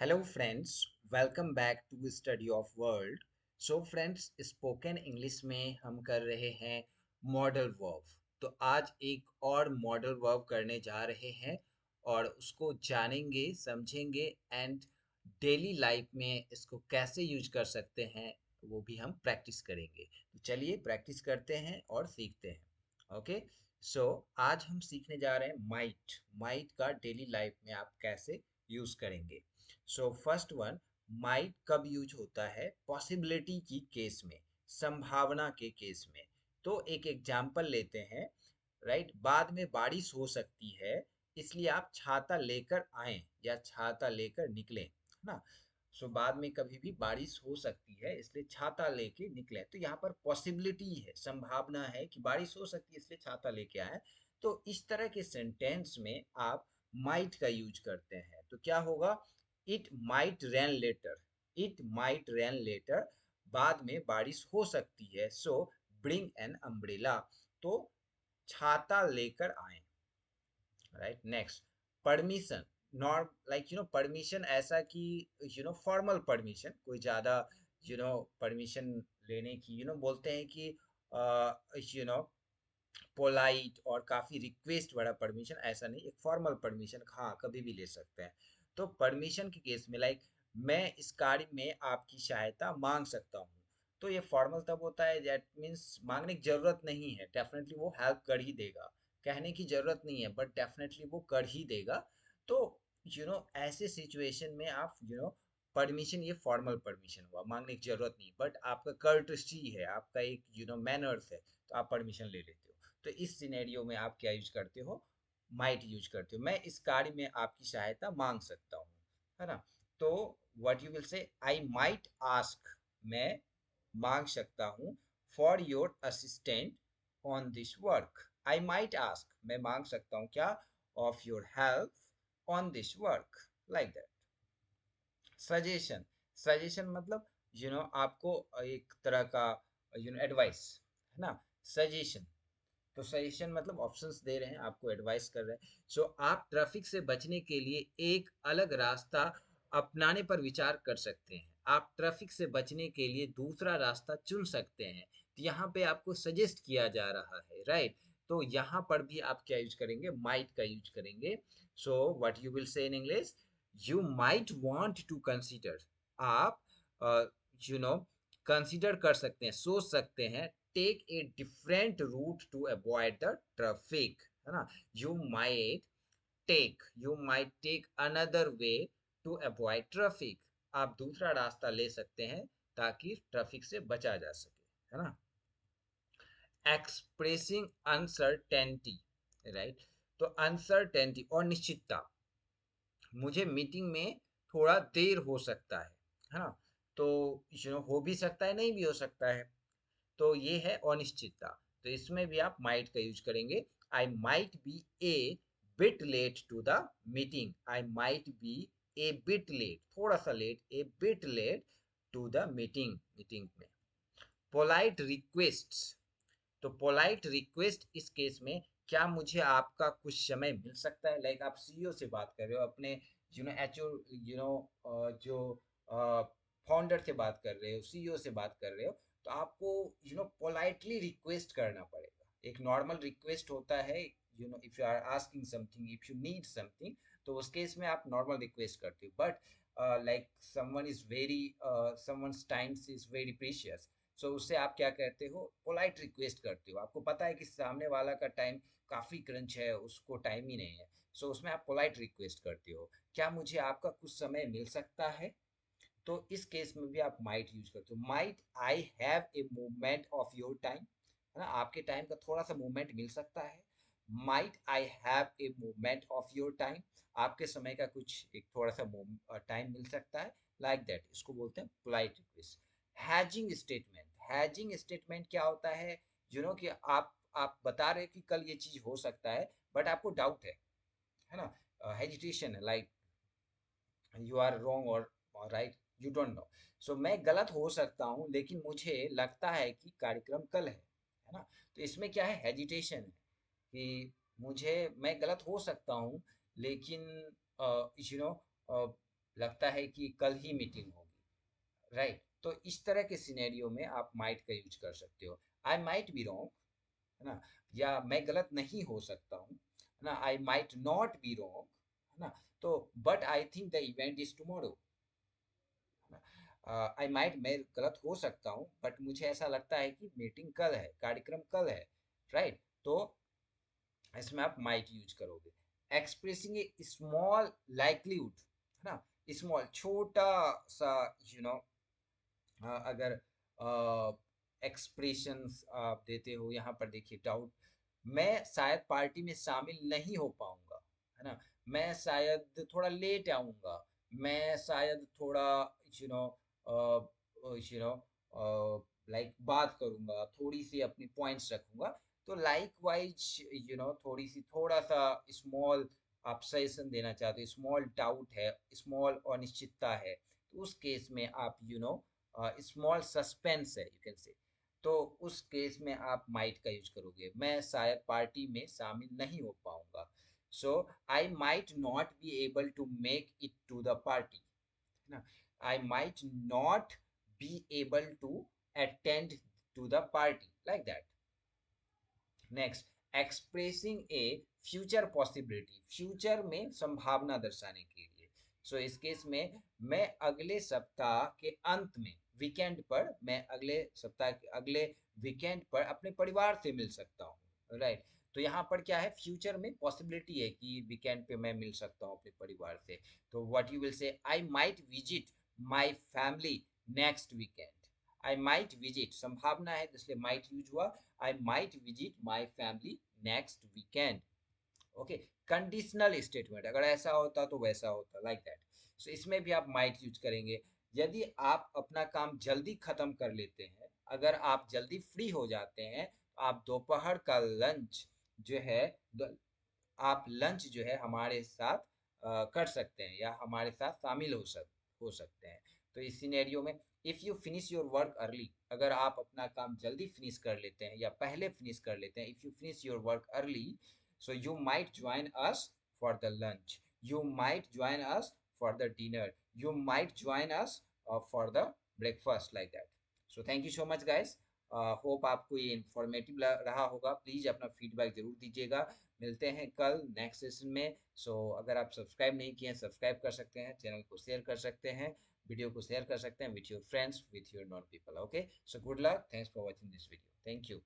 Hello friends, welcome back to Study of World. So friends, spoken English में हम कर रहे हैं मॉडल वर्ब। तो आज एक और मॉडल वर्ब करने जा रहे हैं और उसको जानेंगे, समझेंगे एंड डेली लाइफ में इसको कैसे यूज कर सकते हैं वो भी हम प्रैक्टिस करेंगे। तो चलिए प्रैक्टिस करते हैं और सीखते हैं। ओके, सो आज हम सीखने जा रहे हैं माइट। माइट का डेली लाइफ में आप कैसे यूज करेंगे। सो फर्स्ट वन, माइट कब यूज होता है? पॉसिबिलिटी की केस में, संभावना के केस में। तो एक एग्जाम्पल लेते हैं। राइट, बाद में बारिश हो सकती है, इसलिए आप छाता लेकर आए या छाता लेकर निकलें, है ना। सो बाद में कभी भी बारिश हो सकती है, इसलिए छाता लेके निकले। तो यहाँ पर पॉसिबिलिटी है, संभावना है कि बारिश हो सकती है, इसलिए छाता लेके आए। तो इस तरह के सेंटेंस में आप माइट का यूज करते हैं। तो क्या होगा? It might rain later. It might rain later, बाद में बारिश हो सकती है, सो ब्रिंग एन अम्ब्रेला। तो छाता लेकर आए। Right, next, permission. Norm like permission, ऐसा कि फॉर्मल परमिशन, कोई ज्यादा परमिशन लेने की बोलते हैं कि पोलाइट और काफी रिक्वेस्ट वाला परमिशन, ऐसा नहीं, एक फॉर्मल परमिशन हाँ कभी भी ले सकते हैं। तो परमिशन के केस में लाइक, मैं इस कार्य में आपकी सहायता मांग सकता हूँ। तो ये फॉर्मल तब होता है, दैट मीन्स मांगने की जरूरत नहीं है, डेफिनेटली वो हेल्प कर ही देगा। कहने की जरूरत नहीं है बट डेफिनेटली वो कर ही देगा। तो ऐसे सिचुएशन में आप परमिशन, ये फॉर्मल परमिशन हुआ, मांगने की जरूरत नहीं, बट आपका कर्टसी है, आपका एक मैनर्स है, तो आप परमिशन ले लेते हो। तो इस सिनेरियो में आप क्या यूज करते हो? माइट यूज करते हो। मैं इस कार्य में आपकी सहायता मांग सकता हूँ, है ना। तो व्हाट यू विल से, आई माइट आस्क, मैं मांग सकता हूँ, for your assistant on this work. I might ask, मैं मांग सकता हूँ क्या? Of your help on this work, like that. Suggestion, suggestion मतलब आपको एक तरह का एडवाइस, है ना। सजेशन, तो सजेशन मतलब ऑप्शंस दे रहे हैं, आपको एडवाइस कर रहे हैं। सो आप ट्रैफिक से बचने के लिए एक अलग रास्ता अपनाने पर विचार कर सकते हैं। आप ट्रैफिक से बचने के लिए दूसरा रास्ता चुन सकते हैं। तो यहाँ पे आपको सजेस्ट किया जा रहा है, राइट। तो यहाँ पर भी आप क्या यूज करेंगे? माइट का यूज करेंगे। So what you will say in English, you might want to consider. आप यू नो कंसीडर कर सकते हैं, सोच सकते हैं, take a different route to avoid the traffic, है ना। You might you might take another way to avoid traffic. आप दूसरा रास्ता ले सकते हैं ताकि ट्रैफिक से बचा जा सके, है ना। Expressing uncertainty, right. तो अनसर्टेनिटी और निश्चितता, मुझे मीटिंग में थोड़ा देर हो सकता है ना। तो हो भी सकता है, नहीं भी हो सकता है। तो ये है अनिश्चितता। तो इसमें भी आप माइट का यूज करेंगे। I might be a bit late to the meeting. I might be a bit late, थोड़ा सा late, a bit late to the meeting, meeting में। पोलाइट रिक्वेस्ट, तो पोलाइट रिक्वेस्ट इस केस में, क्या मुझे आपका कुछ समय मिल सकता है? लाइक आप सीईओ से बात कर रहे हो, अपने एचओ जो फाउंडर से बात कर रहे हो, सीईओ से बात कर रहे हो, तो आपको पोलाइटली रिक्वेस्ट करना पड़ेगा। एक नॉर्मल रिक्वेस्ट होता है, if you are asking something, if you need something, तो उस केस में आप नॉर्मल रिक्वेस्ट करते हो। But like someone time is very precious, so उससे आप क्या कहते हो? पोलाइट रिक्वेस्ट करते हो। आपको पता है कि सामने वाला का टाइम काफी क्रंच है, उसको टाइम ही नहीं है, सो उसमें आप पोलाइट रिक्वेस्ट करते हो, क्या मुझे आपका कुछ समय मिल सकता है? तो इस केस में भी आप माइट यूज करते हो। Might I have a movement of your time, है ना, आपके टाइम का थोड़ा सा मूवमेंट मिल सकता है। Might I have a movement of your time, आपके समय का कुछ एक थोड़ा सा टाइम मिल सकता है, लाइक दैट। इसको बोलते हैं polite request. Hedging statement, hedging statement क्या होता है? कि आप बता रहे हैं कि कल ये चीज हो सकता है, बट आपको डाउट है ना, हेजिटेशन है, लाइक यू आर रॉन्ग और राइट, यू डोंट नो। सो मैं गलत हो सकता हूँ, लेकिन मुझे लगता है कि कार्यक्रम कल है ना। तो इसमें क्या है? हेजिटेशन है कि मैं गलत हो सकता हूँ, लेकिन यू नो लगता है कि कल ही मीटिंग होगी, राइट? तो इस तरह के सिनेरियो में आप माइट का यूज कर सकते हो। आई माइट बी रॉन्ग, है ना, या मैं गलत नहीं हो सकता हूँ, है ना, I might not be wrong, है ना, तो but I think the event is tomorrow, है ना, आई माइट, मैं गलत हो सकता हूँ बट मुझे ऐसा लगता है कि मीटिंग कल है, कार्यक्रम कल है, राइट? तो इसमें आप माइट यूज करोगे। एक्सप्रेसिंग ए स्मॉल लाइक्लीहुड, है ना, स्मॉल छोटा सा, यू नो, अगर एक्सप्रेशंस आप देते हो, यहाँ पर देखिए डाउट, मैं शायद पार्टी में शामिल नहीं हो पाऊंगा, है ना, मैं शायद थोड़ा लेट आऊंगा, मैं शायद थोड़ा, you know, you know, like बात करूंगा, थोड़ी सी अपनी पॉइंट्स रखूंगा। तो लाइक वाइज, यू नो, थोड़ी सी, थोड़ा सा स्मॉल आप सजेशन देना चाहते हो, स्मॉल डाउट है, स्मॉल अनिश्चितता है, तो उस केस में आप, यू नो, स्मॉल सस्पेंस है, यू कैन से, तो उस केस में आप माइट का यूज करोगे। मैं शायद पार्टी में शामिल नहीं हो पाऊंगा, so I might not be able to make it to the party, है ना, I might not be able to attend to the party, like that. Next, expressing a future possibility, future में संभावना दर्शाने के लिए। सो इस केस में मैं अगले सप्ताह के अंत में, वीकेंड पर, मैं अगले सप्ताह के अगले वीकेंड पर अपने परिवार से मिल सकता हूँ, राइट? तो यहाँ पर क्या है, फ्यूचर में पॉसिबिलिटी है कि वीकेंड पे मैं मिल सकता हूँ अपने परिवार से। तो व्हाट यू विल से, I might visit my family next weekend. I might visit, संभावना है इसलिए माइट यूज हुआ, I might visit my family next weekend. Okay, conditional statement, अगर ऐसा होता तो वैसा होता, लाइक दैट। सो इसमें भी आप माइट यूज करेंगे। यदि आप अपना काम जल्दी खत्म कर लेते हैं, अगर आप जल्दी फ्री हो जाते हैं, तो आप दोपहर का लंच जो है, आप लंच जो है हमारे साथ कर सकते हैं, या हमारे साथ शामिल हो सकते हैं। तो इस सिनेरियो में, if you finish your work early, अगर आप अपना काम जल्दी फिनिश कर लेते हैं या पहले फिनिश कर लेते हैं, if you finish your work early, so you might join us for the lunch, you might join us for the dinner, you might join us for the breakfast, like that. So thank you so much guys, hope आपको ये informative रहा होगा। Please अपना feedback जरूर दीजिएगा। मिलते हैं कल नेक्स्ट सेशन में। सो अगर आप सब्सक्राइब नहीं किए हैं, सब्सक्राइब कर सकते हैं, चैनल को शेयर कर सकते हैं, वीडियो को शेयर कर सकते हैं with your friends, with your non people. Okay, so good luck, thanks for watching this video, thank you.